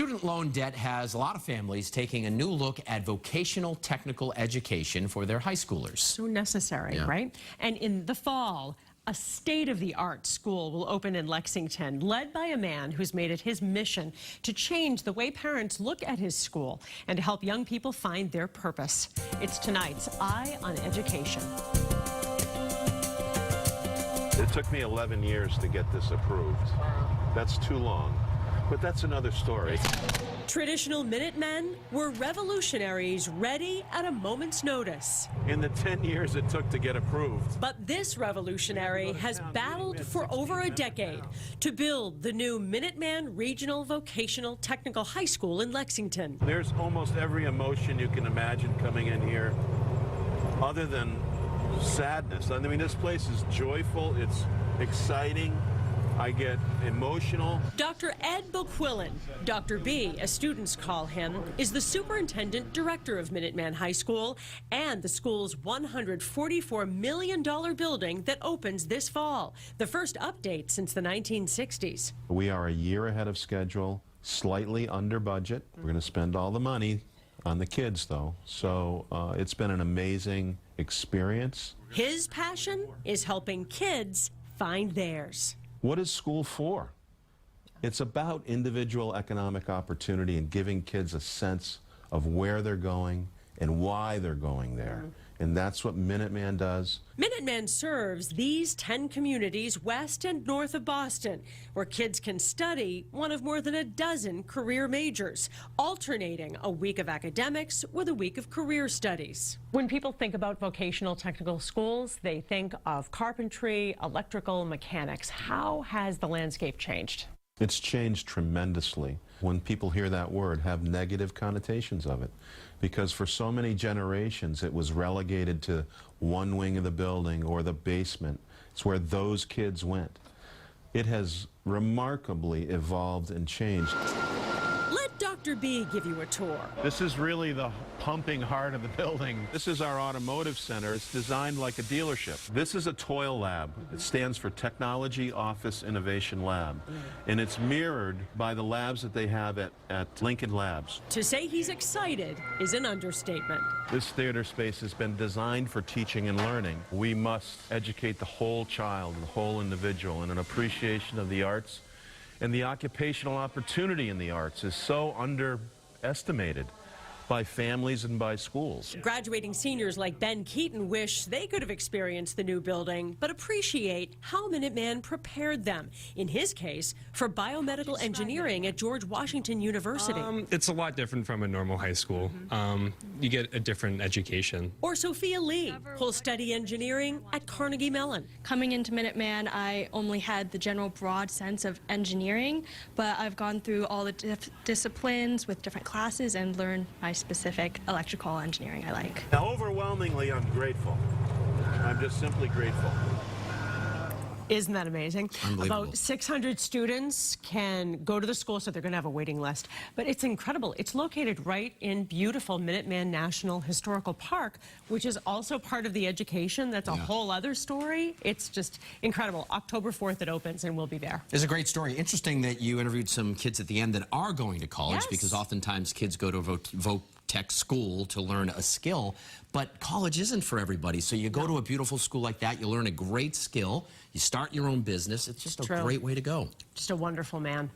Student loan debt has a lot of families taking a new look at vocational technical education for their high schoolers. So necessary, right? And in the fall, a state-of-the-art school will open in Lexington, led by a man who's made it his mission to change the way parents look at his school and to help young people find their purpose. It's tonight's Eye on Education. It took me 11 years to get this approved. That's too long, but that's another story. Traditional Minutemen were revolutionaries ready at a moment's notice. In the 10 years it took to get approved. But this revolutionary has battled for over a decade to build the new Minuteman Regional Vocational Technical High School in Lexington. There's almost every emotion you can imagine coming in here, other than sadness. I mean, this place is joyful, it's exciting. I get emotional. Dr. Ed Bouquillon, Dr. B, as students call him, is the Superintendent-Director of Minuteman High School and the school's $144 million building that opens this fall, the first update since the 1960s. We are a year ahead of schedule, slightly under budget. We're going to spend all the money on the kids, though, so it's been an amazing experience. His passion is helping kids find theirs. What is school for? It's about individual economic opportunity and giving kids a sense of where they're going and why they're going there. And that's what Minuteman does. Minuteman serves these 10 communities west and north of Boston, where kids can study one of more than a dozen career majors, alternating a week of academics with a week of career studies. When people think about vocational technical schools, they think of carpentry, electrical, mechanics. How has the landscape changed? It's changed tremendously. When people hear that word, have negative connotations of it. Because for so many generations, it was relegated to one wing of the building or the basement. It's where those kids went. It has remarkably evolved and changed. Let Dr. B give you a tour. This is really the pumping heart of the building. This is our automotive center. It's designed like a dealership. This is a TOIL lab. It stands for Technology Office Innovation Lab. And it's mirrored by the labs that they have at Lincoln Labs. To say he's excited is an understatement. This theater space has been designed for teaching and learning. We must educate the whole child, the whole individual, in an appreciation of the arts. And the occupational opportunity in the arts is so underestimated by families and by schools. Graduating seniors like Ben Keaton wish they could have experienced the new building, but appreciate how Minuteman prepared them, in his case, for biomedical engineering at George Washington University. It's a lot different from a normal high school. You get a different education. Or Sophia Lee, who'll study engineering at Carnegie Mellon. Coming into Minuteman, I only had the general broad sense of engineering, but I've gone through all the disciplines with different classes and learned my specific electrical engineering I like. Now, overwhelmingly, I'm grateful. I'm just simply grateful. Isn't that amazing? Unbelievable. About 600 students can go to the school, so they're going to have a waiting list. But it's incredible. It's located right in beautiful Minuteman National Historical Park, which is also part of the education. That's a whole other story. It's just incredible. October 4th it opens, and we'll be there. It's a great story. Interesting that you interviewed some kids at the end that are going to college, because oftentimes kids go to a tech school to learn a skill, but college isn't for everybody. So you go to a beautiful school like that, you learn a great skill, you start your own business. It's just a great way to go. Just a wonderful man.